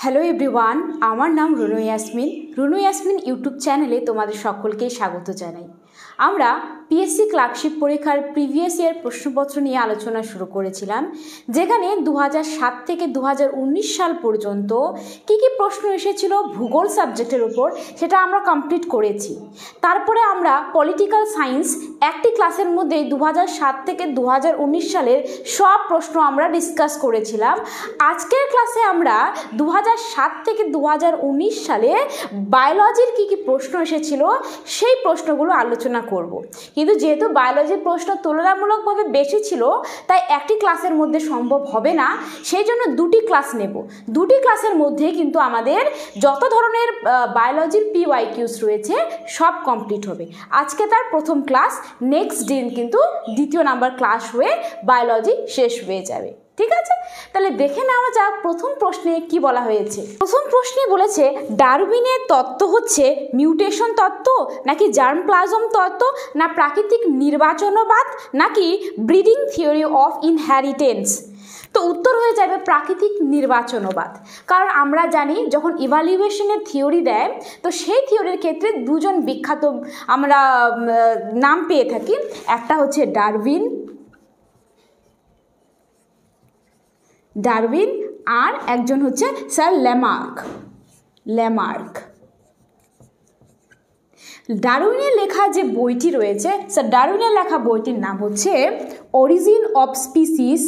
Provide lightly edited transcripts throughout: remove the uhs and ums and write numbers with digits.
Hello everyone, আমার নাম Runu Yasmin YouTube চ্যানেলে তোমাদের সকলকে স্বাগত জানাই। আমরা পিএসসি ক্লার্কশিপ পরীক্ষার প্রিভিয়াস ইয়ার প্রশ্নপত্র নিয়ে আলোচনা শুরু করেছিলাম, যেখানে 2007 থেকে 2019 সাল পর্যন্ত কী কী প্রশ্ন এসেছিল ভূগোল সাবজেক্টের উপর সেটা আমরা কমপ্লিট করেছি। তারপরে আমরা পলিটিক্যাল সায়েন্স একটি ক্লাসের মধ্যে 2007 থেকে 2019 সালের সব প্রশ্ন আমরা ডিসকাস করেছিলাম। আজকের ক্লাসে আমরা 2007 থেকে 2019 সালে বায়োলজির কী কী প্রশ্ন এসেছিল সেই প্রশ্নগুলো আলোচনা করব। কিন্তু যেহেতু বায়োলজির প্রশ্ন তুলনামূলকভাবে বেশি ছিল, তাই একটি ক্লাসের মধ্যে সম্ভব হবে না, সেই জন্য দুটি ক্লাস নেব। দুটি ক্লাসের মধ্যে কিন্তু আমাদের যত ধরনের বায়োলজির PYQs রয়েছে সব কমপ্লিট হবে। আজকে তার প্রথম ক্লাস, নেক্সট দিন কিন্তু দ্বিতীয় নাম্বার ক্লাস হয়ে বায়োলজি শেষ হয়ে যাবে। ঠিক আছে, তাহলে দেখে নেওয়া যাক প্রথম প্রশ্নে কি বলা হয়েছে। প্রথম প্রশ্নে বলেছে, ডারউইনের তত্ত্ব হচ্ছে মিউটেশন তত্ত্ব, নাকি জার্মপ্লাজম তত্ত্ব, না প্রাকৃতিক নির্বাচনবাদ, নাকি ব্রিডিং থিওরি অফ ইনহেরিটেন্স। তো উত্তর হয়ে যাবে প্রাকৃতিক নির্বাচনবাদ। কারণ আমরা জানি যখন ইভালুয়েশনের থিওরি দেয়, তো সেই থিওরির ক্ষেত্রে দুজন বিখ্যাত আমরা নাম পেয়ে থাকি। একটা হচ্ছে ডারউইন আর একজন হচ্ছে স্যার ল্যামার্ক। ডারউইনের লেখা যে বইটি রয়েছে, স্যার ডারউইনের লেখা বইটির নাম হচ্ছে origin of species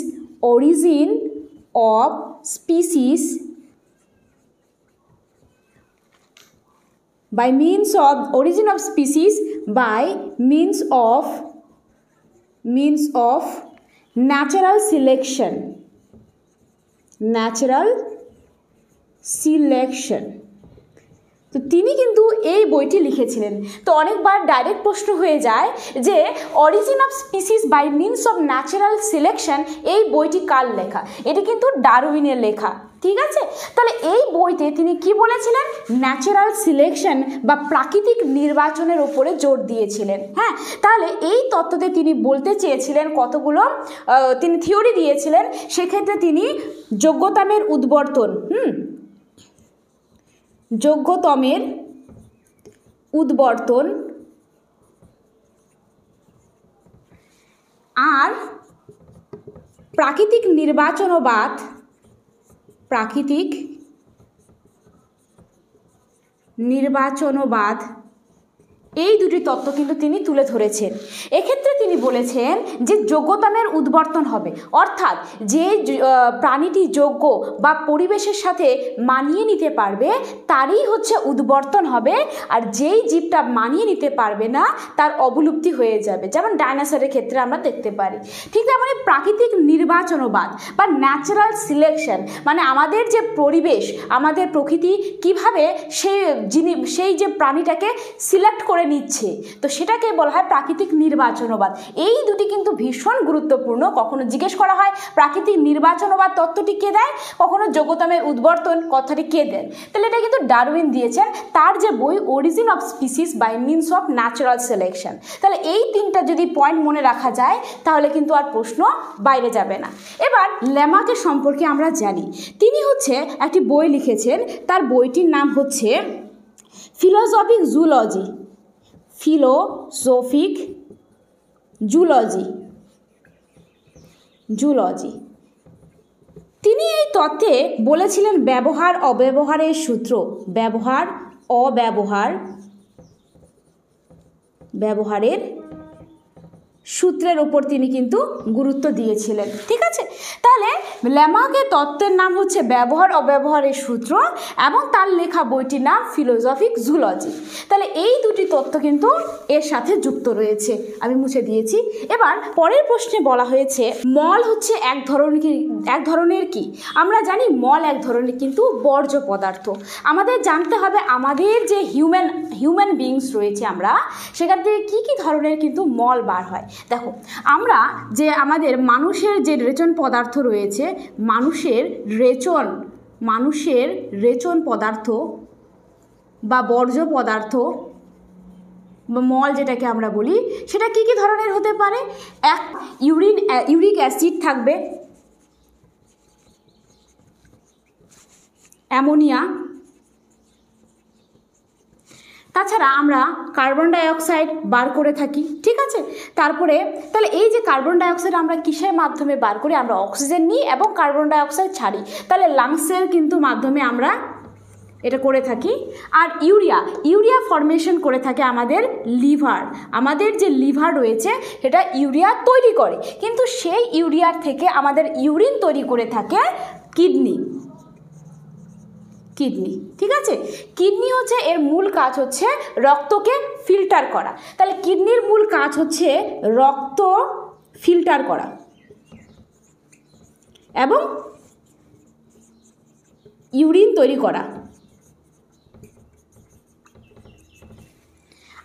by means of natural selection. তো তিনি কিন্তু এই বইটি লিখেছিলেন। তো অনেকবার ডাইরেক্ট প্রশ্ন হয়ে যায় যে origin of species by means of natural selection, এই বইটি কার লেখা? এটি কিন্তু ডারউইনের লেখা। ঠিক আছে, তাহলে এই বইতে তিনি কি বলেছিলেন? ন্যাচারাল সিলেকশন বা প্রাকৃতিক নির্বাচনের উপরে জোর দিয়েছিলেন। হ্যাঁ, তাহলে এই তত্ত্বতে তিনি বলতে চেয়েছিলেন কতগুলো তিনি থিওরি দিয়েছিলেন। সেক্ষেত্রে তিনি যোগ্যতমের উদ্বর্তন আর প্রাকৃতিক নির্বাচনবাদ এই দুটি তত্ত্ব কিন্তু তিনি তুলে ধরেছেন। এক্ষেত্রে তিনি বলেছেন যে যোগ্যতমের উদ্বর্তন হবে, অর্থাৎ যে প্রাণীটি যোগ্য বা পরিবেশের সাথে মানিয়ে নিতে পারবে তারই হচ্ছে উদ্বর্তন হবে, আর যেই জীবটা মানিয়ে নিতে পারবে না তার অবলুপ্তি হয়ে যাবে, যেমন ডাইনোসরের ক্ষেত্রে আমরা দেখতে পারি। ঠিক তেমনি প্রাকৃতিক নির্বাচনবাদ বা ন্যাচারাল সিলেকশন, মানে আমাদের যে পরিবেশ, আমাদের প্রকৃতি কিভাবে সেই যে প্রাণীটাকে সিলেক্ট করে নিচ্ছে, তো সেটাকে বলা হয় প্রাকৃতিক নির্বাচনবাদ। এই দুটি কিন্তু ভীষণ গুরুত্বপূর্ণ। কখনো জিজ্ঞেস করা হয় প্রাকৃতিক নির্বাচনবাদ তত্ত্বটি কে দেয়, কখনো যোগ্যতমের উদ্বর্তন কথাটি কে দেন। তাহলে এটা কিন্তু ডারউইন দিয়েছেন, তার যে বই origin of species by means of natural selection. তাহলে এই তিনটা যদি পয়েন্ট মনে রাখা যায় তাহলে কিন্তু আর প্রশ্ন বাইরে যাবে না। এবার ল্যামার্কের সম্পর্কে আমরা জানি, তিনি হচ্ছে একটি বই লিখেছেন, তার বইটির নাম হচ্ছে ফিলোজফিক জুলজি। তিনি এই তত্ত্বে বলেছিলেন ব্যবহার অব্যবহারের সূত্রের উপর তিনি কিন্তু গুরুত্ব দিয়েছিলেন। ঠিক আছে, তাহলে ল্যামার্কের তত্ত্বের নাম হচ্ছে ব্যবহার অব্যবহারের সূত্র এবং তার লেখা বইটির নাম ফিলোজফিক জুলজি। তাহলে এই দুটি তত্ত্ব কিন্তু এর সাথে যুক্ত রয়েছে, আমি মুছে দিয়েছি। এবার পরের প্রশ্নে বলা হয়েছে মল হচ্ছে এক ধরনের কি? আমরা জানি মল এক ধরনের কিন্তু বর্জ্য পদার্থ। আমাদের জানতে হবে আমাদের যে হিউম্যান বিংস রয়েছে, আমরা সেখান থেকে কী কী ধরনের কিন্তু মল বার হয়। দেখো, আমরা যে আমাদের মানুষের যে রেচন পদার্থ রয়েছে, মানুষের রেচন পদার্থ বা বর্জ্য পদার্থ বা মল যেটাকে আমরা বলি, সেটা কী কী ধরনের হতে পারে? এক, ইউরিক অ্যাসিড থাকবে, অ্যামোনিয়া, তাছাড়া আমরা কার্বন ডাইঅক্সাইড বার করে থাকি, ঠিক আছে। তারপরে তাহলে এই যে কার্বন ডাইঅক্সাইড আমরা কিসের মাধ্যমে বার করি, আমরা অক্সিজেন নিই এবং কার্বন ডাইঅক্সাইড ছাড়ি, তাহলে লাংসের কিন্তু মাধ্যমে আমরা এটা করে থাকি। আর ইউরিয়া ফর্মেশন করে থাকে আমাদের লিভার, আমাদের যে লিভার রয়েছে সেটা ইউরিয়া তৈরি করে, কিন্তু সেই ইউরিয়ার থেকে আমাদের ইউরিন তৈরি করে থাকে কিডনি, ঠিক আছে। কিডনি হচ্ছে এর মূল কাজ হচ্ছে রক্তকে ফিল্টার করা, তাহলে কিডনির মূল কাজ হচ্ছে রক্ত ফিল্টার করা এবং ইউরিন তৈরি করা।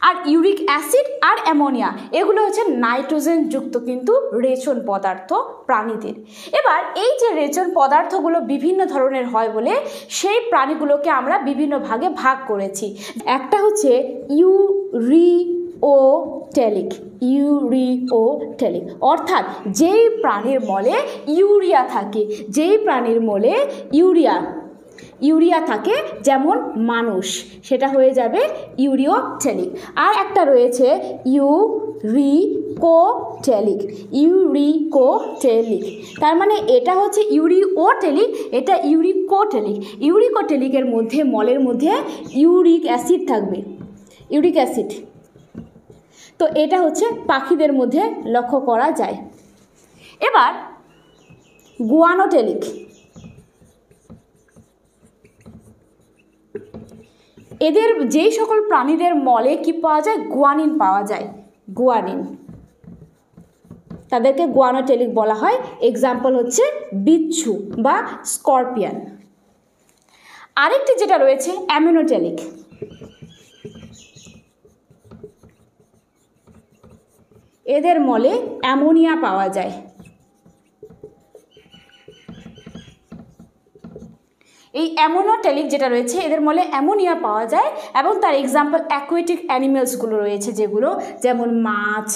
আর ইউরিক অ্যাসিড আর অ্যামোনিয়া এগুলো হচ্ছে নাইট্রোজেন যুক্ত কিন্তু রেচন পদার্থ প্রাণীদের। এবার এই যে রেচন পদার্থগুলো বিভিন্ন ধরনের হয় বলে সেই প্রাণীগুলোকে আমরা বিভিন্ন ভাগে ভাগ করেছি। একটা হচ্ছে ইউরিওটেলিক, অর্থাৎ যেই প্রাণীর মলে ইউরিয়া থাকে, যেই প্রাণীর মলে ইউরিয়া থাকে, যেমন মানুষ, সেটা হয়ে যাবে ইউরিওটেলিক। আর একটা রয়েছে ইউরিকোটেলিক, তার মানে এটা হচ্ছে ইউরিওটেলিক, এটা ইউরিকোটেলিকের মধ্যে মলের মধ্যে ইউরিক অ্যাসিড থাকবে, ইউরিক অ্যাসিড। তো এটা হচ্ছে পাখিদের মধ্যে লক্ষ্য করা যায়। এবার গুয়ানোটেলিক, এদের যেই সকল প্রাণীদের মলে কি পাওয়া যায়, গুয়ানিন পাওয়া যায়, গুয়ানিন, তাদেরকে গুয়ানোটেলিক বলা হয়। এক্সাম্পল হচ্ছে বিচ্ছু বা স্করপিয়ন। আরেকটি যেটা রয়েছে অ্যামিনোটেলিক, এদের মলে অ্যামোনিয়া পাওয়া যায়। এই অ্যামোনোটেলিক যেটা রয়েছে এদের মলে অ্যামোনিয়া পাওয়া যায় এবং তার এক্সাম্পল অ্যাকুয়াটিক অ্যানিমেলসগুলো রয়েছে, যেগুলো যেমন মাছ,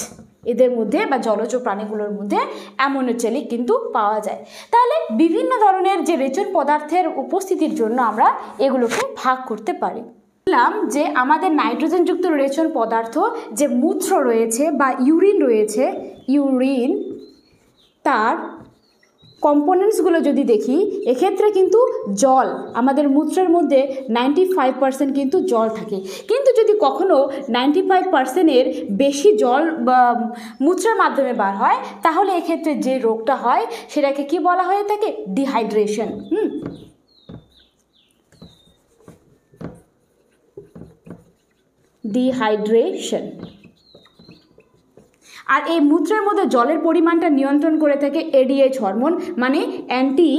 এদের মধ্যে বা জলজ প্রাণীগুলোর মধ্যে অ্যামোনোটেলিক কিন্তু পাওয়া যায়। তাহলে বিভিন্ন ধরনের যে রেচন পদার্থের উপস্থিতির জন্য আমরা এগুলোকে ভাগ করতে পারি। বললাম যে আমাদের নাইট্রোজেনযুক্ত রেচন পদার্থ যে মূত্র রয়েছে বা ইউরিন রয়েছে, ইউরিন তার কম্পোনেন্টসগুলো যদি দেখি, এক্ষেত্রে কিন্তু জল, আমাদের মূত্রের মধ্যে 95% কিন্তু জল থাকে, কিন্তু যদি কখনো 95%-এর বেশি জল মূত্রের মাধ্যমে বার হয়, তাহলে এক্ষেত্রে যে রোগটা হয় সেটাকে কি বলা হয়ে থাকে, ডিহাইড্রেশন। ডিহাইড্রেশন। আর এই মূত্রের মধ্যে জলের পরিমাণটা নিয়ন্ত্রণ করে থাকে এডিএইচ হরমোন, মানে অ্যান্টি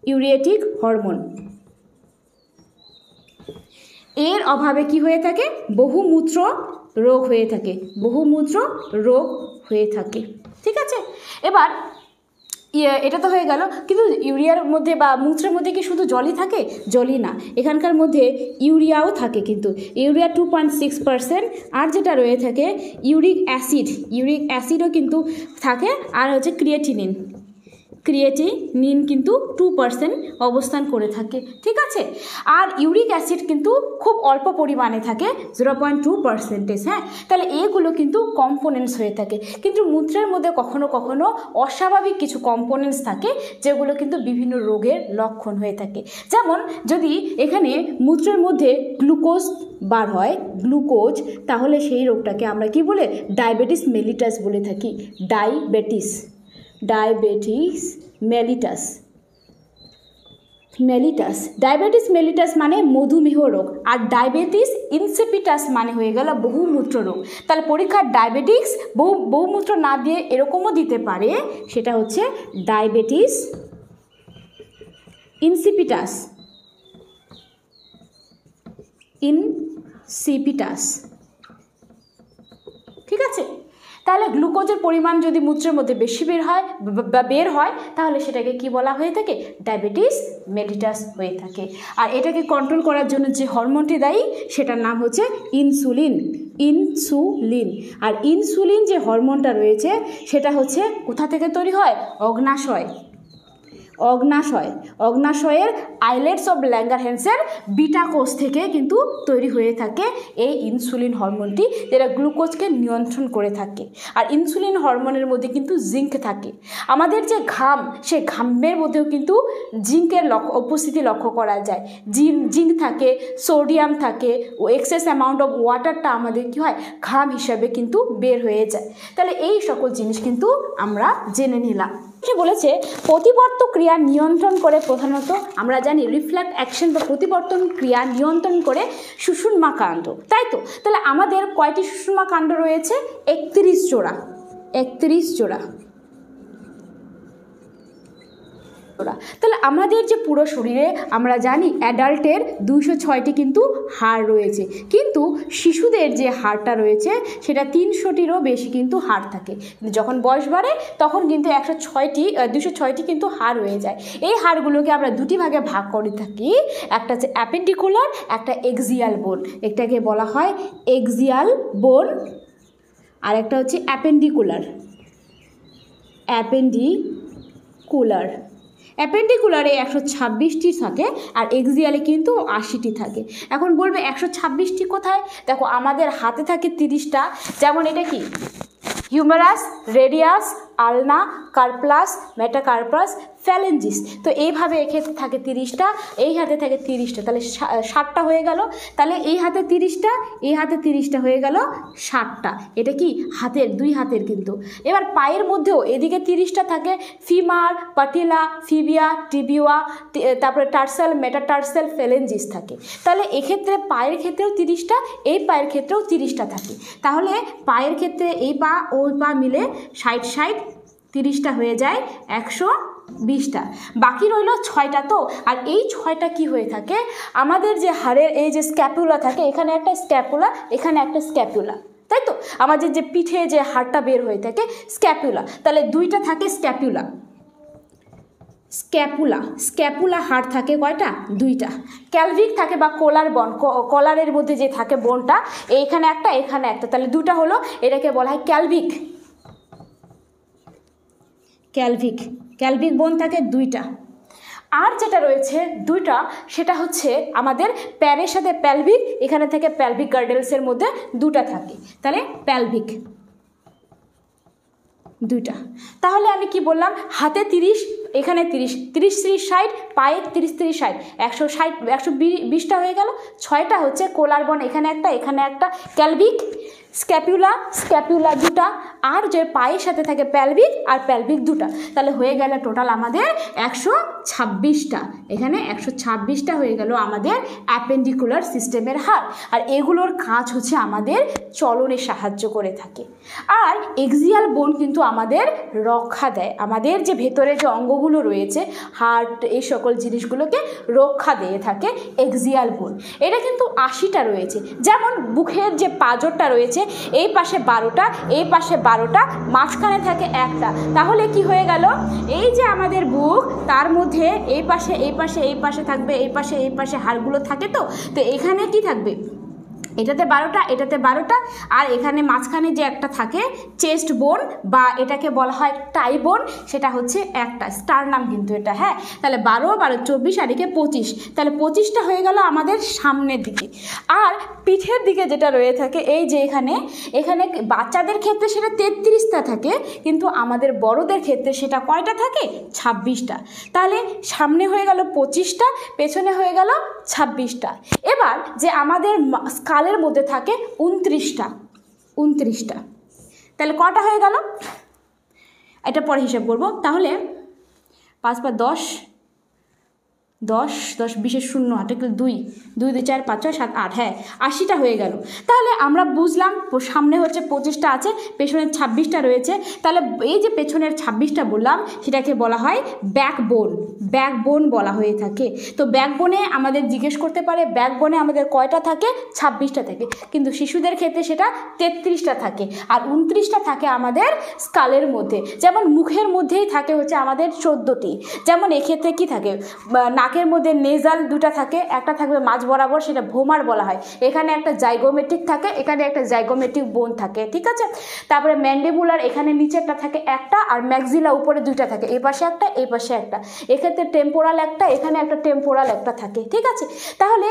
ইউরিয়েটিক হরমোন। এর অভাবে কি হয়ে থাকে, বহুমূত্র রোগ হয়ে থাকে, ঠিক আছে। এবার এটা তো হয়ে গেল, কিন্তু ইউরিয়ার মধ্যে বা মূত্রের মধ্যে কি শুধু জলই থাকে, জলই না, এখানকার মধ্যে ইউরিয়াও থাকে, কিন্তু ইউরিয়া 2.6%। আর যেটা রয়ে থাকে ইউরিক অ্যাসিডও কিন্তু থাকে। আর হচ্ছে ক্রিয়েটিনিন কিন্তু 2% অবস্থান করে থাকে, ঠিক আছে। আর ইউরিক অ্যাসিড কিন্তু খুব অল্প পরিমাণে থাকে, 0.2%। হ্যাঁ, তাহলে এগুলো কিন্তু কম্পোনেন্টস হয়ে থাকে। কিন্তু মূত্রের মধ্যে কখনো কখনো অস্বাভাবিক কিছু কম্পোনেন্টস থাকে, যেগুলো কিন্তু বিভিন্ন রোগের লক্ষণ হয়ে থাকে। যেমন যদি এখানে মূত্রের মধ্যে গ্লুকোজ বার হয়, তাহলে সেই রোগটাকে আমরা কি বলে, ডায়াবেটিস মেলিটাস বলে থাকি। ডায়াবেটিস মেলিটাস মানে মধুমেহ রোগ, আর ডায়াবেটিস ইনসিপিটাস মানে হয়ে গেল বহুমূত্র রোগ। তাহলে পরীক্ষার ডায়াবেটিস বহুমূত্র না দিয়ে এরকমও দিতে পারে, সেটা হচ্ছে ডায়াবেটিস ইনসিপিটাস, ঠিক আছে। তাহলে গ্লুকোজের পরিমাণ যদি মূত্রের মধ্যে বেশি বের হয় তাহলে সেটাকে কি বলা হয়ে থাকে? ডায়াবেটিস মেলিটাস হয়ে থাকে। আর এটাকে কন্ট্রোল করার জন্য যে হরমোনটি দায়ী সেটার নাম হচ্ছে ইনসুলিন। ইনসুলিন। আর ইনসুলিন যে হরমোনটা রয়েছে সেটা হচ্ছে কোথা থেকে তৈরি হয়? অগ্নাশয়। অগ্নাশয়ের আইলেটস অফ ল্যাঙ্গারহ্যান্সের বিটা কোষ থেকে কিন্তু তৈরি হয়ে থাকে এই ইনসুলিন হরমোনটি, যেটা গ্লুকোজকে নিয়ন্ত্রণ করে থাকে। আর ইনসুলিন হরমোনের মধ্যে কিন্তু জিঙ্ক থাকে। আমাদের যে ঘাম, সেই ঘামের মধ্যেও কিন্তু জিঙ্কের উপস্থিতি লক্ষ্য করা যায়। জিঙ্ক থাকে, সোডিয়াম থাকে, ও এক্সেস অ্যামাউন্ট অফ ওয়াটারটা আমাদের কী হয়? ঘাম হিসাবে কিন্তু বের হয়ে যায়। তাহলে এই সকল জিনিস কিন্তু আমরা জেনে নিলাম। সে বলেছে প্রতিবর্ত ক্রিয়া নিয়ন্ত্রণ করে, প্রধানত আমরা জানি রিফ্লেক্ট অ্যাকশন বা প্রতিবর্তন ক্রিয়া নিয়ন্ত্রণ করে সুষুম্না কাণ্ড, তাই তো? তাহলে আমাদের কয়টি সুষুম্না কাণ্ড রয়েছে? 31 জোড়া। 31 জোড়া। তাহলে আমাদের যে পুরো শরীরে আমরা জানি অ্যাডাল্টের 206টি কিন্তু হাড় রয়েছে, কিন্তু শিশুদের যে হাড়টা রয়েছে সেটা 300টিরও বেশি কিন্তু হাড় থাকে। যখন বয়স বাড়ে তখন কিন্তু 206টি কিন্তু হাড় হয়ে যায়। এই হাড়গুলোকে আমরা দুটি ভাগে ভাগ করে থাকি, একটা হচ্ছে অ্যাপেন্ডিকুলার, একটা এক্সিয়াল বোন। একটাকে বলা হয় এক্সিয়াল বোন, আর একটা হচ্ছে অ্যাপেন্ডিকুলার। অ্যাপেন্ডিকুলারে 126টি থাকে, আর এক্সিয়ালে কিন্তু 80টি থাকে। এখন বলবে 126টি কোথায়? দেখো আমাদের হাতে থাকে 30টা, যেমন এটা কি? হিউমেরাস, রেডিয়াস, আলনা, কার্পাস, মেটাকার্পাস, ফ্যালেঞ্জিস। তো এইভাবে এক্ষেত্রে থাকে 30টা, এই হাতে থাকে 30টা, তাহলে 60টা হয়ে গেল। তাহলে এই হাতে 30টা, এই হাতে 30টা হয়ে গেল 60টা। এটা কি? হাতের, দুই হাতের কিন্তু। এবার পায়ের মধ্যেও এদিকে 30টা থাকে, ফিমার, পাটিলা, ফিবিয়া, টিবিয়া, তারপরে টার্সাল, মেটাটার্সাল, ফ্যালেঞ্জিস থাকে। তাহলে এক্ষেত্রে পায়ের ক্ষেত্রেও 30টা, এই পায়ের ক্ষেত্রেও 30টা থাকে। তাহলে পায়ের ক্ষেত্রে এই পা ওই পা মিলে 60 30টা হয়ে যায় 120টা। বাকি রইল 6টা। তো আর এই 6টা কি হয়ে থাকে? আমাদের যে হাড়ের এই যে স্ক্যাপুলা থাকে, এখানে একটা স্ক্যাপুলা, এখানে একটা স্ক্যাপুলা, তাই তো? আমাদের যে পিঠে যে হাড়টা বের হয়ে থাকে স্ক্যাপুলা, তাহলে 2টা থাকে স্ক্যাপুলা। স্ক্যাপুলা হাড় থাকে কয়টা? 2টা। ক্যালভিক থাকে বা কোলার বন, কলারের মধ্যে যে থাকে বোনটা, এইখানে একটা, এখানে একটা, তাহলে 2টা হলো। এটাকে বলা হয় ক্যালভিক বোন থাকে 2টা। আর যেটা রয়েছে 2টা, সেটা হচ্ছে আমাদের প্যারের সাথে প্যালভিক, এখানে থেকে প্যালভিক গার্ডেলসের মধ্যে 2টা থাকে, তাহলে প্যালভিক 2টা। তাহলে আমি কি বললাম? হাতে 30, এখানে 30, 30 30 60, পায়ে 30 30 60, 160 120টা হয়ে গেল। 6টা হচ্ছে কোলার বন, এখানে একটা, এখানে একটা, ক্যালভিক, স্ক্যাপুলা 2টা, আর যে পায়ের সাথে থাকে প্যালভিক, আর প্যালভিক 2টা, তাহলে হয়ে গেল টোটাল আমাদের 126টা। এখানে 126টা হয়ে গেল আমাদের অ্যাপেন্ডিকুলার সিস্টেমের হাড়। আর এগুলোর কাজ হচ্ছে আমাদের চলনে সাহায্য করে থাকে। আর এক্সিয়াল বোন কিন্তু আমাদের রক্ষা দেয়, আমাদের যে ভেতরে যে অঙ্গগুলো রয়েছে, হার্ট, এই সকল জিনিসগুলোকে রক্ষা দিয়ে থাকে এক্সিয়াল বোন। এটা কিন্তু 80টা রয়েছে। যেমন বুকের যে পাঁজরটা রয়েছে, এই পাশে 12টা, এই পাশে 12টা, মাঝখানে থাকে একটা। তাহলে কি হয়ে গেল? এই যে আমাদের বুক, তার মধ্যে এই পাশে এই পাশে এই পাশে থাকবে, এই পাশে হাড়গুলো থাকে। তো এখানে কি থাকবে? এটাতে 12টা, এটাতে 12টা, আর এখানে মাঝখানে যে একটা থাকে চেস্ট বোন, বা এটাকে বলা হয় টাই বোন, সেটা হচ্ছে একটা স্টারনাম কিন্তু এটা। হ্যাঁ, তাহলে 12 12 24, আর এদিকে 25, তাহলে 25টা হয়ে গেল আমাদের সামনের দিকে। আর পিঠের দিকে যেটা রয়ে থাকে, এই যে এখানে বাচ্চাদের ক্ষেত্রে সেটা 33টা থাকে, কিন্তু আমাদের বড়দের ক্ষেত্রে সেটা কয়টা থাকে? 26টা। তাহলে সামনে হয়ে গেল 25টা, পেছনে হয়ে গেল 26টা। এবার যে আমাদের স্কালের মধ্যে থাকে 29টা। তাহলে কটা হয়ে গেল? এটা পরে হিসাব করব। তাহলে 5 × 10 10 10 20 শূন্য 8 2 2 2 4 5 6 7 8, হ্যাঁ 80টা হয়ে গেল। তাহলে আমরা বুঝলাম সামনে হচ্ছে 25টা আছে, পেছনের 26টা রয়েছে। তাহলে এই যে পেছনের 26টা বললাম সেটাকে বলা হয় ব্যাকবোন, ব্যাকবোন বলা হয়ে থাকে। তো ব্যাকবোনে আমাদের জিজ্ঞেস করতে পারে ব্যাকবোনে আমাদের কয়টা থাকে, 26টা থাকে, কিন্তু শিশুদের ক্ষেত্রে সেটা 33টা থাকে, আর 29টা থাকে আমাদের স্কালের মধ্যে। যেমন মুখের মধ্যেই থাকে হচ্ছে আমাদের 14টি। যেমন এক্ষেত্রে কি থাকে, নাকের মধ্যে নেজাল দুটা থাকে, একটা থাকবে মাঝ বরাবর, সেটা ভোমার বলা হয়। এখানে একটা জাইগোমেট্রিক থাকে, এখানে একটা জাইগোমেট্রিক বোন থাকে, ঠিক আছে। তারপরে ম্যান্ডিবুলার এখানে নিচেরটা থাকে একটা, আর ম্যাক্সিলা উপরে দুইটা থাকে, এই পাশে একটা এই পাশে একটা। এক্ষেত্রে টেম্পোরাল একটা, এখানে একটা টেম্পোরাল একটা থাকে, ঠিক আছে। তাহলে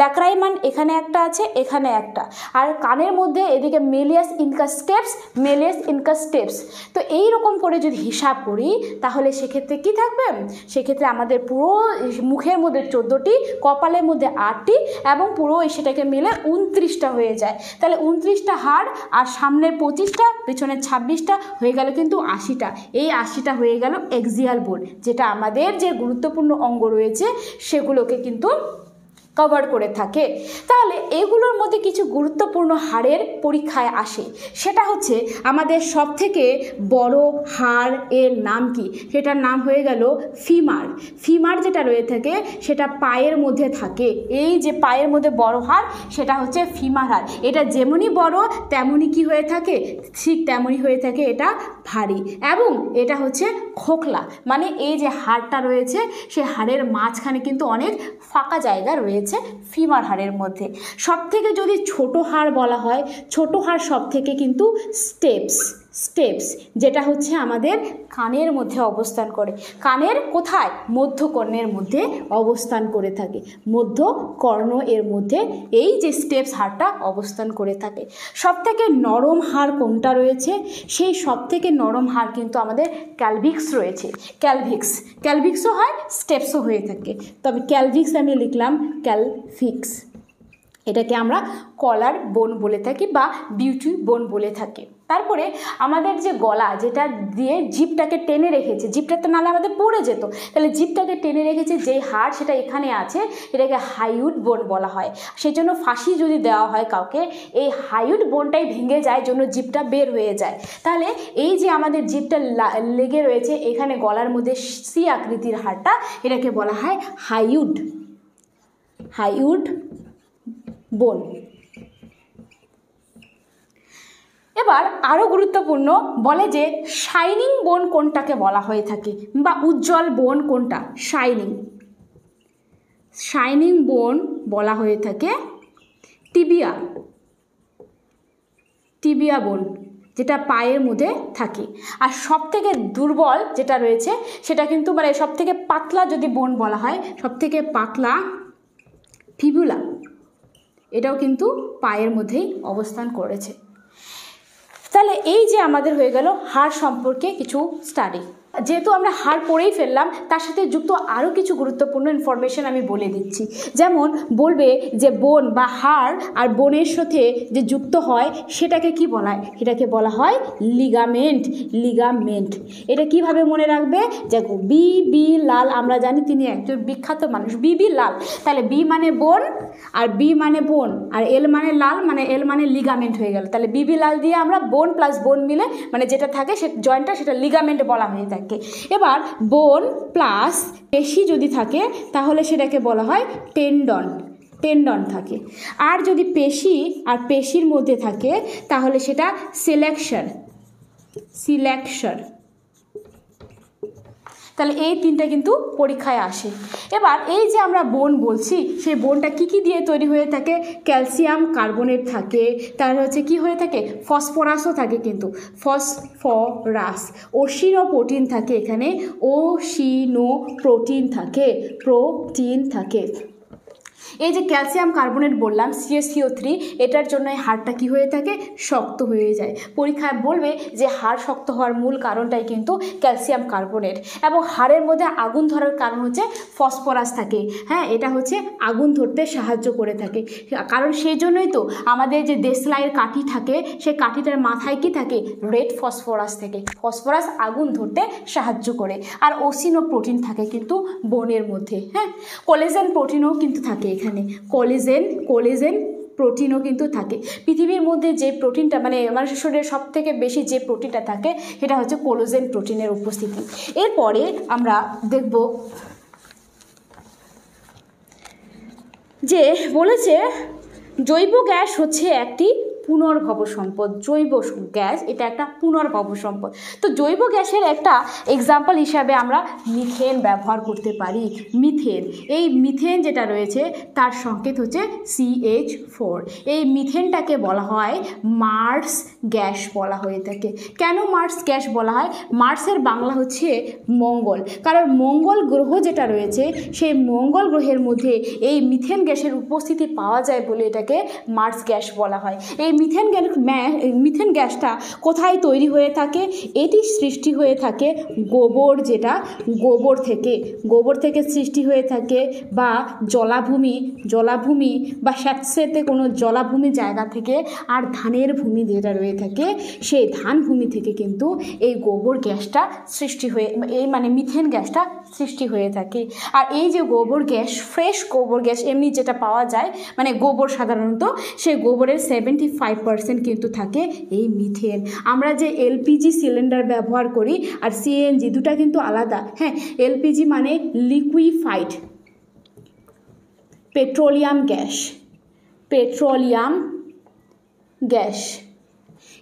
ল্যাক্রাইমান এখানে একটা আছে, এখানে একটা। আর কানের মধ্যে এদিকে malleus incus steps, malleus incus steps. তো এইরকম করে যদি হিসাব করি তাহলে সেক্ষেত্রে কি থাকবে, সেক্ষেত্রে আমাদের পুরো মুখের মধ্যে 14টি, কপালের মধ্যে 8টি, এবং পুরো সেটাকে মিলে 29টা হয়ে যায়। তাহলে 29টা হাড়, আর সামনের 25টা, পেছনের 26টা, হয়ে গেল কিন্তু 80টা। এই 80টা হয়ে গেল এক্সিয়াল বোন, যেটা আমাদের যে গুরুত্বপূর্ণ অঙ্গ রয়েছে সেগুলোকে কিন্তু কভার করে থাকে। তাহলে এগুলোর মধ্যে কিছু গুরুত্বপূর্ণ হাড়ের পরীক্ষায় আসে, সেটা হচ্ছে আমাদের সবথেকে বড় হাড় এর নাম কি, সেটার নাম হয়ে গেল ফিমার। ফিমার যেটা রয়ে থাকে সেটা পায়ের মধ্যে থাকে, এই যে পায়ের মধ্যে বড় হাড় সেটা হচ্ছে ফিমার হাড়। এটা যেমনই বড় তেমনই কি হয়ে থাকে, ঠিক তেমনই হয়ে থাকে এটা ভারী, এবং এটা হচ্ছে খোকলা, মানে এই যে হাড়টা রয়েছে সে হাড়ের মাঝখানে কিন্তু অনেক ফাঁকা জায়গা রয়েছে ফিমার হাড়ের মধ্যে। সবথেকে যদি ছোট হাড় বলা হয়, ছোট হাড় সবথেকে কিন্তু স্টেপস, স্টেপস যেটা হচ্ছে আমাদের কানের মধ্যে অবস্থান করে। কানের কোথায়, মধ্যকর্ণের মধ্যে অবস্থান করে থাকে, মধ্যকর্ণ এর মধ্যে এই যে স্টেপস হাড়টা অবস্থান করে থাকে। সবথেকে নরম হাড় কোনটা রয়েছে, সেই সবথেকে নরম হাড় কিন্তু আমাদের ক্যালভিক্স রয়েছে। ক্যালভিক্স, ক্যালভিক্সও হয় স্টেপসও হয়ে থাকে, তবে ক্যালভিক্স আমি লিখলাম ক্যালভিক্স। এটাকে আমরা কলার বোন বলে থাকি বা বিউটি বোন বলে থাকি। তারপরে আমাদের যে গলা, যেটা দিয়ে জিভটাকে টেনে রেখেছে, জিভটা তো নাহলে আমাদের পড়ে যেত, তাহলে জিভটাকে টেনে রেখেছে যেই হাড় সেটা এখানে আছে, এটাকে হাইউড বোন বলা হয়। সেই জন্য ফাঁসি যদি দেওয়া হয় কাউকে, এই হাইউড বোনটাই ভেঙে যায়, জন্য জিভটা বের হয়ে যায়। তাহলে এই যে আমাদের জিভটা লেগে রয়েছে এখানে গলার মধ্যে সি আকৃতির হাড়টা, এটাকে বলা হয় হাইউড, হাইউড বোন। এবার আরও গুরুত্বপূর্ণ বলে যে শাইনিং বোন কোনটাকে বলা হয়ে থাকে, বা উজ্জ্বল বোন কোনটা, শাইনিং, শাইনিং বোন বলা হয়ে থাকে টিবিয়া, টিবিয়া বোন, যেটা পায়ের মধ্যে থাকে। আর সবথেকে দুর্বল যেটা রয়েছে সেটা কিন্তু মানে সবথেকে পাতলা যদি বোন বলা হয়, সবথেকে পাতলা ফিবুলা, এটাও কিন্তু পায়ের মধ্যেই অবস্থান করেছে। তাহলে এই যে আমাদের হয়ে গেল হাড় সম্পর্কে কিছু স্টাডি। যেহেতু আমরা হাড় পড়েই ফেললাম, তার সাথে যুক্ত আরও কিছু গুরুত্বপূর্ণ ইনফরমেশন আমি বলে দিচ্ছি। যেমন বলবে যে বোন বা হাড় আর বোনের সাথে যে যুক্ত হয় সেটাকে কি বলা হয়, সেটাকে বলা হয় লিগামেন্ট, লিগামেন্ট। এটা কিভাবে মনে রাখবে, দেখো বি বি লাল, আমরা জানি তিনি একজন বিখ্যাত মানুষ, বি বি লাল। তাহলে বি মানে বোন, আর বি মানে বোন, আর এল মানে লাল, মানে এল মানে লিগামেন্ট হয়ে গেল। তাহলে বি বি লাল দিয়ে আমরা বোন প্লাস বোন মিলে মানে যেটা থাকে সে জয়েন্টটা, সেটা লিগামেন্ট বলা হয়ে থাকে। এবার বোন প্লাস পেশি যদি থাকে তাহলে সেটাকে বলা হয় টেন্ডন, টেন্ডন থাকে। আর যদি পেশি আর পেশির মধ্যে থাকে তাহলে সেটা সিলেকশন, সিলেকশন। তাহলে এই তিনটা কিন্তু পরীক্ষায় আসে। এবার এই যে আমরা বোন বলছি, সেই বোনটা কি কি দিয়ে তৈরি হয়ে থাকে, ক্যালসিয়াম কার্বনেট থাকে, তার হচ্ছে কি হয়ে থাকে, ফসফরাসও থাকে, কিন্তু ফসফরাস, ওসিনোপ্রোটিন থাকে, এখানে ওসিনোপ্রোটিন থাকে, প্রোটিন থাকে। এই যে ক্যালসিয়াম কার্বনেট বললাম CaCO3, এটার জন্য এই হাড়টা কী হয়ে থাকে, শক্ত হয়ে যায়। পরীক্ষায় বলবে যে হাড় শক্ত হওয়ার মূল কারণটাই কিন্তু ক্যালসিয়াম কার্বনেট। এবং হাড়ের মধ্যে আগুন ধরার কারণ হচ্ছে ফসফরাস থাকে। হ্যাঁ, এটা হচ্ছে আগুন ধরতে সাহায্য করে থাকে। কারণ সেই জন্যই তো আমাদের যে দেশলাইয়ের কাঠি থাকে, সেই কাঠিটার মাথায় কি থাকে, রেড ফসফরাস থাকে। ফসফরাস আগুন ধরতে সাহায্য করে। আর ওসিন ও প্রোটিন থাকে কিন্তু বোনের মধ্যে। হ্যাঁ, কোলেজেন প্রোটিনও কিন্তু থাকে এখানে, কোলেজেন প্রোটিনও কিন্তু থাকে। পৃথিবীর মধ্যে যে প্রোটিনটা মানে মানুষের শরীরে সব থেকে বেশি যে প্রোটিনটা থাকে সেটা হচ্ছে কোলেজেন প্রোটিনের উপস্থিতি। এরপরে আমরা দেখব যে বলেছে জৈব গ্যাস হচ্ছে একটি পুনর্ভব সম্পদ। জৈব গ্যাস এটা একটা পুনর্ভব সম্পদ। তো জৈব গ্যাসের একটা এক্সাম্পল হিসাবে আমরা মিথেন ব্যবহার করতে পারি। মিথেন, এই মিথেন যেটা রয়েছে তার সংকেত হচ্ছে CH4। এই মিথেনটাকে বলা হয় মার্স গ্যাস বলা হয়ে থাকে। কেন মার্স গ্যাস বলা হয়? মার্সের বাংলা হচ্ছে মঙ্গল। কারণ মঙ্গল গ্রহ যেটা রয়েছে সেই মঙ্গল গ্রহের মধ্যে এই মিথেন গ্যাসের উপস্থিতি পাওয়া যায় বলে এটাকে মার্স গ্যাস বলা হয়। এই মিথেন গ্যাসটা কোথায় তৈরি হয়ে থাকে? এটি সৃষ্টি হয়ে থাকে গোবর, যেটা গোবর থেকে সৃষ্টি হয়ে থাকে, বা জলাভূমি বা স্যাঁতসেঁতে কোনো জলাভূমি জায়গা থেকে, আর ধানের ভূমি যেটা রয়ে থাকে সেই ধান ভূমি থেকে কিন্তু এই গোবর গ্যাসটা সৃষ্টি হয়ে মানে মিথেন গ্যাসটা সৃষ্টি হয়ে থাকে। আর এই যে গোবর গ্যাস, ফ্রেশ গোবর গ্যাস এমনি যেটা পাওয়া যায় মানে গোবর সাধারণত, সেই গোবরের 75% কিন্তু থাকে এই মিথেন। আমরা যে LPG সিলিন্ডার ব্যবহার করি আর CNG দুটা কিন্তু আলাদা। হ্যাঁ, LPG মানে লিকুইফাইড পেট্রোলিয়াম গ্যাস।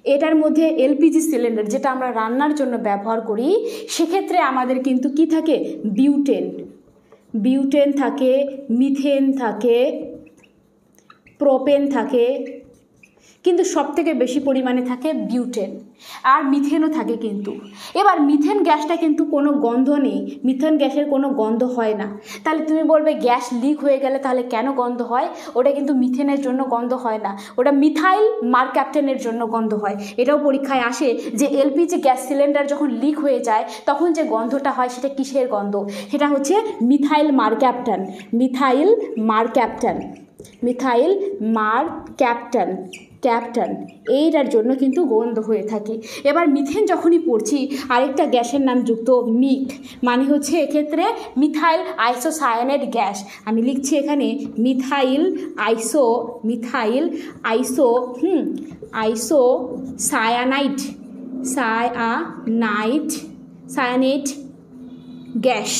এটার মধ্যে LPG সিলিন্ডার যেটা আমরা রান্নার জন্য ব্যবহার করি, সেক্ষেত্রে আমাদের কিন্তু কি থাকে, বিউটেন থাকে, মিথেন থাকে, প্রোপেন থাকে, কিন্তু সবথেকে বেশি পরিমাণে থাকে বিউটেন, আর মিথেনও থাকে কিন্তু। এবার মিথেন গ্যাসটা কিন্তু কোনো গন্ধ নেই, মিথেন গ্যাসের কোনো গন্ধ হয় না। তাহলে তুমি বলবে গ্যাস লিক হয়ে গেলে তাহলে কেন গন্ধ হয়? ওটা কিন্তু মিথেনের জন্য গন্ধ হয় না, ওটা মিথাইল মারক্যাপটেনের জন্য গন্ধ হয়। এটাও পরীক্ষায় আসে যে LPG গ্যাস সিলিন্ডার যখন লিক হয়ে যায় তখন যে গন্ধটা হয় সেটা কিসের গন্ধ? সেটা হচ্ছে মিথাইল মারক্যাপটন, এইটার জন্য কিন্তু গন্ধ হয়ে থাকে। এবার মিথেন যখনই পড়ছি আরেকটা গ্যাসের নাম যুক্ত, মানে হচ্ছে এক্ষেত্রে মিথাইল আইসোসায়ানেট গ্যাস। আমি লিখছি এখানে মিথাইল সায়ানাইট গ্যাস।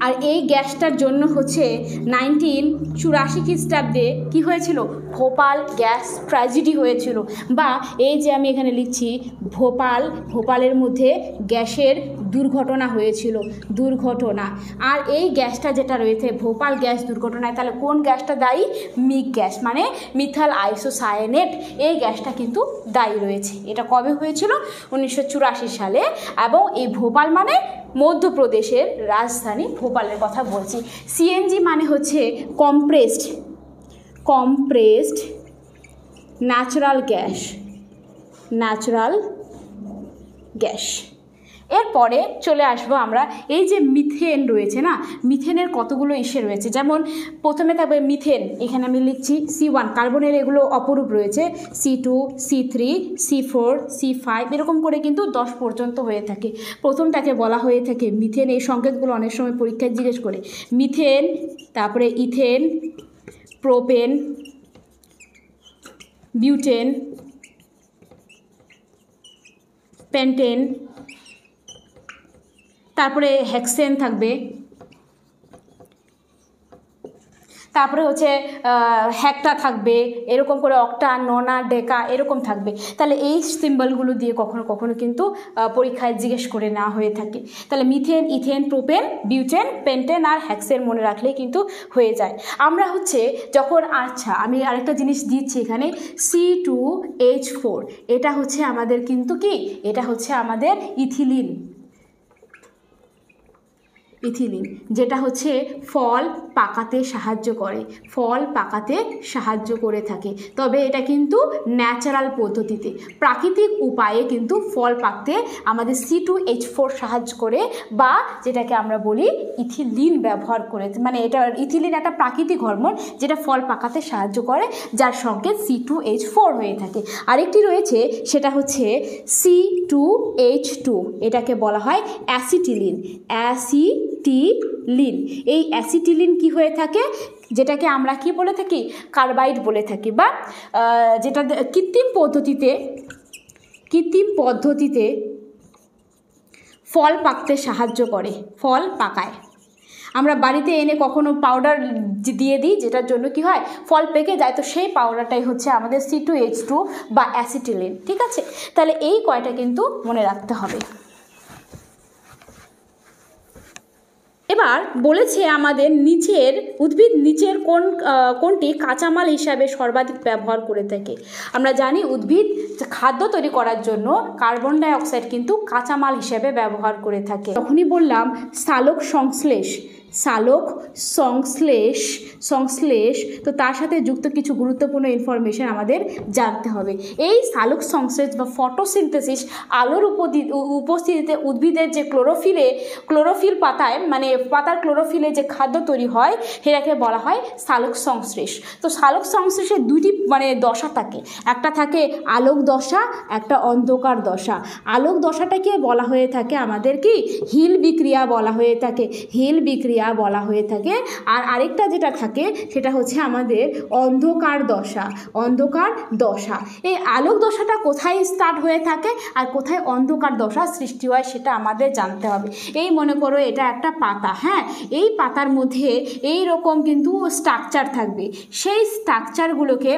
আর এই গ্যাসটার জন্য হচ্ছে 1984 খ্রিস্টাব্দে কী হয়েছিল, ভোপাল গ্যাস ট্র্যাজেডি হয়েছিল। বা এই যে আমি এখানে লিখছি ভোপালের মধ্যে গ্যাসের দুর্ঘটনা হয়েছিল। আর এই গ্যাসটা যেটা রয়েছে ভোপাল গ্যাস দুর্ঘটনায়, তাহলে কোন গ্যাসটা দায়ী? মিক গ্যাস, মানে মিথাইল আইসোসায়ানেট, এই গ্যাসটা কিন্তু দায়ী রয়েছে। এটা কবে হয়েছিল? 1984 সালে। এবং এই ভোপাল মানে মধ্যপ্রদেশের রাজধানী ভোপালের কথা বলছি। CNG মানে হচ্ছে কম্প্রেসড ন্যাচারাল গ্যাস। এরপরে চলে আসবো আমরা এই যে মিথেন রয়েছে না, মিথেনের কতগুলো ইস্যু রয়েছে। যেমন প্রথমে থাকবে মিথেন, এখানে আমি লিখছি C1, কার্বনের এগুলো অপরূপ রয়েছে, C2, C3, C4, C5 এরকম করে কিন্তু 10 পর্যন্ত হয়ে থাকে। প্রথমটাকে বলা হয়ে থাকে মিথেন। এই সংকেতগুলো অনেক সময় পরীক্ষায় জিজ্ঞেস করে। মিথেন, তারপরে ইথেন, প্রোপেন, বিউটেন, পেন্টেন, তারপরে হেক্সেন থাকবে, তারপরে হচ্ছে হেক্টা থাকবে, এরকম করে অক্টা, ননা, ডেকা এরকম থাকবে। তাহলে এই সিম্বলগুলো দিয়ে কখনো কখনো কিন্তু পরীক্ষায় জিজ্ঞেস করে নেওয়া হয়ে থাকে। তাহলে methane, ethane, propane, butane, pentane আর হেক্সেন মনে রাখলেই কিন্তু হয়ে যায়। আমরা হচ্ছে যখন, আচ্ছা আমি আরেকটা জিনিস দিচ্ছি এখানে, C2H4, এটা হচ্ছে আমাদের কিন্তু কি, এটা হচ্ছে আমাদের ইথিলিন। ইথিলিন, যেটা হচ্ছে ফল পাকাতে সাহায্য করে, ফল পাকাতে সাহায্য করে থাকে। তবে এটা কিন্তু ন্যাচারাল পদ্ধতিতে, প্রাকৃতিক উপায়ে কিন্তু ফল পাকতে আমাদের C2H4 সাহায্য করে, বা যেটাকে আমরা বলি ইথিলিন ব্যবহার করে, মানে এটা ইথিলিন একটা প্রাকৃতিক হরমোন যেটা ফল পাকাতে সাহায্য করে, যার সংকেত C2H4 হয়ে থাকে। আরেকটি রয়েছে, সেটা হচ্ছে C2H2, এটাকে বলা হয় অ্যাসিটিলিন। অ্যাসিটিলিন, এই অ্যাসিটিলিন কি হয়ে থাকে, যেটাকে আমরা কি বলে থাকি, কার্বাইড বলে থাকি, বা যেটা কৃত্রিম পদ্ধতিতে ফল পাকতে সাহায্য করে, ফল পাকায়। আমরা বাড়িতে এনে কখনো পাউডার দিয়ে দিই, যেটার জন্য কি হয়, ফল পেকে যায়, তো সেই পাউডারটাই হচ্ছে আমাদের C2H2 বা অ্যাসিটিলিন। ঠিক আছে, তাহলে এই কয়টা কিন্তু মনে রাখতে হবে। এবার বলেছে আমাদের উদ্ভিদ নিচের কোনটি কাঁচামাল হিসাবে সর্বাধিক ব্যবহার করে থাকে। আমরা জানি উদ্ভিদ খাদ্য তৈরি করার জন্য কার্বন ডাই অক্সাইড কিন্তু কাঁচামাল হিসাবে ব্যবহার করে থাকে। তখনই বললাম সালোক সংশ্লেষ, তো তার সাথে যুক্ত কিছু গুরুত্বপূর্ণ ইনফরমেশন আমাদের জানতে হবে। এই সালোক সংশ্লেষ বা ফটোসিনথেসিস, আলোর উপস্থিতিতে উদ্ভিদের যে ক্লোরোফিল পাতায়, মানে পাতার ক্লোরোফিলে যে খাদ্য তৈরি হয়, সেটাকে বলা হয় সালোক সংশ্লেষ। তো সালোক সংশ্লেষের দুইটি দশা থাকে, একটা থাকে আলোক দশা, একটা অন্ধকার দশা। আলোক দশাটাকে বলা হয়ে থাকে আমাদের কি, হিল বিক্রিয়া বলা হয়ে থাকে, আর আরেকটা যেটা থাকে সেটা হচ্ছে আমাদের অন্ধকার দশা। এই আলোক দশাটা কোথায় স্টার্ট হয়ে থাকে আর কোথায় অন্ধকার দশা সৃষ্টি হয় সেটা আমাদের জানতে হবে। এই মনে করো এটা একটা পাতা, হ্যাঁ, এই পাতার মধ্যে এই রকম কিন্তু স্ট্রাকচার থাকবে, সেই স্ট্রাকচারগুলোকে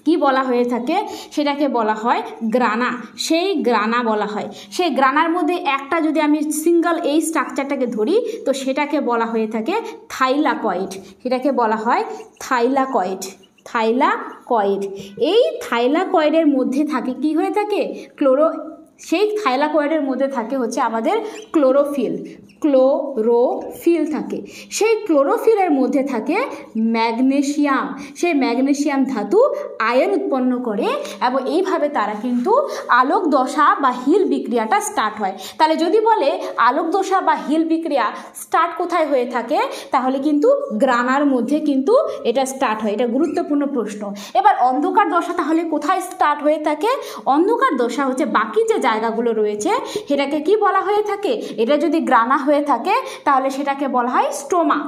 কি বলা হয়ে থাকে, সেটাকে বলা হয় গ্রানা। সেই গ্রানা বলা হয়, সেই গ্রানার মধ্যে একটা যদি আমি সিঙ্গেল এই স্ট্রাকচারটাকে ধরি, তো সেটাকে বলা হয়ে থাকে থাইলাকয়েড। সেটাকে বলা হয় থাইলাকয়েড। এই থাইলাকয়েডের মধ্যে থাকে কি হয়ে থাকে, সেই থাইলাকয়েডের মধ্যে থাকে হচ্ছে আমাদের ক্লোরোফিল থাকে। সেই ক্লোরোফিলের মধ্যে থাকে ম্যাগনেসিয়াম। সেই ম্যাগনেসিয়াম ধাতু আয়ন উৎপন্ন করে, এবং এইভাবে তারা কিন্তু আলোক দশা বা হিল বিক্রিয়াটা স্টার্ট হয়। তাহলে যদি বলে আলোক দশা বা হিল বিক্রিয়া স্টার্ট কোথায় হয়ে থাকে, তাহলে কিন্তু গ্রানার মধ্যে কিন্তু এটা স্টার্ট হয়। এটা গুরুত্বপূর্ণ প্রশ্ন। এবার অন্ধকার দশা তাহলে কোথায় স্টার্ট হয়ে থাকে, অন্ধকার দশা হচ্ছে বাকি যে জায়গাগুলো রয়েছে সেটাকে কি বলা হয়ে থাকে, এটা যদি গ্রানা হয়ে থাকে তাহলে সেটাকে বলা হয় স্টোমা,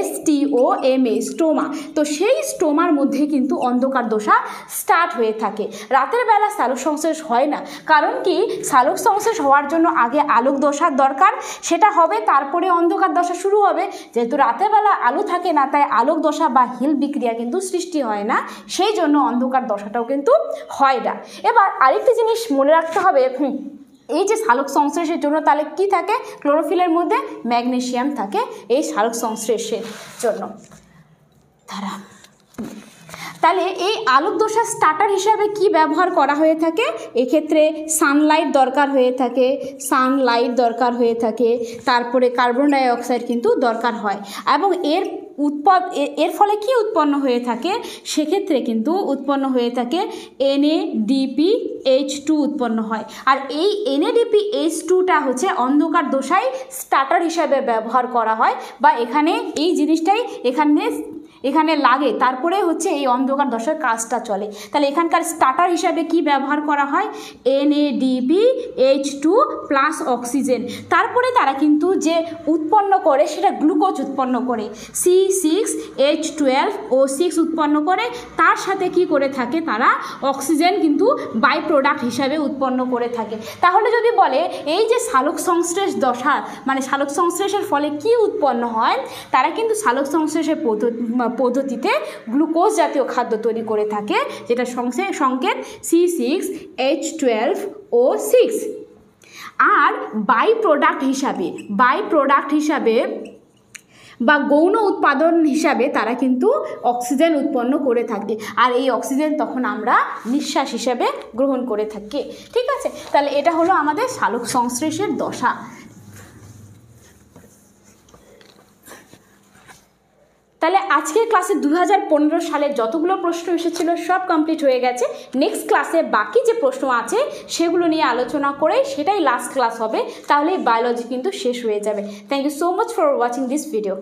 STOMA, স্টোমা। তো সেই স্টোমার মধ্যে কিন্তু অন্ধকার দশা স্টার্ট হয়ে থাকে। রাতের বেলা সালোক সংশ্লেষ হয় না, কারণ কি, সালোক সংশ্লেষ হওয়ার জন্য আগে আলোক দশার দরকার, সেটা হবে, তারপরে অন্ধকার দশা শুরু হবে। যেহেতু রাতের বেলা আলো থাকে না, তাই আলোক দশা বা হিল বিক্রিয়া কিন্তু সৃষ্টি হয় না, সেই জন্য অন্ধকার দশাটাও কিন্তু হয় না। এবার আরেকটি জিনিস মনে রাখতে হবে, এই যে সালোক সংশ্লেষের জন্য তাহলে কি থাকে, ক্লোরোফিলের মধ্যে ম্যাগনেসিয়াম থাকে এই সালোক সংশ্লেষের জন্য। তাহলে এই আলোক দশা স্টার্টার হিসাবে কি ব্যবহার করা হয়ে থাকে, এক্ষেত্রে সানলাইট দরকার হয়ে থাকে, তারপরে কার্বন ডাই অক্সাইড কিন্তু দরকার হয়, এবং এর ফলে কি উৎপন্ন হয়ে থাকে, সেক্ষেত্রে কিন্তু উৎপন্ন হয়ে থাকে NADPH2 উৎপন্ন হয়। আর এই NADPH2টা হচ্ছে অন্ধকার দশায় স্টার্টার হিসাবে ব্যবহার করা হয়, বা এখানে এই জিনিসটাই এখানে লাগে, তারপরে হচ্ছে এই অন্ধকার দশার কাজটা চলে। তাহলে এখানকার স্টার্টার হিসাবে কি ব্যবহার করা হয়, NADPH2 প্লাস অক্সিজেন। তারপরে তারা কিন্তু যে উৎপন্ন করে সেটা গ্লুকোজ উৎপন্ন করে, C6H12O6 উৎপন্ন করে, তার সাথে কি করে থাকে, তারা অক্সিজেন কিন্তু বাই প্রোডাক্ট হিসাবে উৎপন্ন করে থাকে। তাহলে যদি বলে এই যে সালোক সংশ্লেষ দশা, সালোক সংশ্লেষের ফলে কি উৎপন্ন হয়, তারা কিন্তু সালোক সংশ্লেষের পদ্ধতিতে গ্লুকোজ জাতীয় খাদ্য তৈরি করে থাকে, যেটা সংকেত C6H12O6। আর বাই প্রোডাক্ট হিসাবে বা গৌণ উৎপাদন হিসাবে তারা কিন্তু অক্সিজেন উৎপন্ন করে থাকে, আর এই অক্সিজেন তখন আমরা নিঃশ্বাস হিসাবে গ্রহণ করে থাকি। ঠিক আছে, তাহলে এটা হলো আমাদের সালোক সংশ্লেষের দশা। তাহলে আজকের ক্লাসে 2015 সালে যতগুলো প্রশ্ন এসেছিল সব কমপ্লিট হয়ে গেছে। নেক্সট ক্লাসে বাকি যে প্রশ্ন আছে সেগুলো নিয়ে আলোচনা করে সেটাই লাস্ট ক্লাস হবে, তাহলে বায়োলজি কিন্তু শেষ হয়ে যাবে। Thank you so much for watching this video.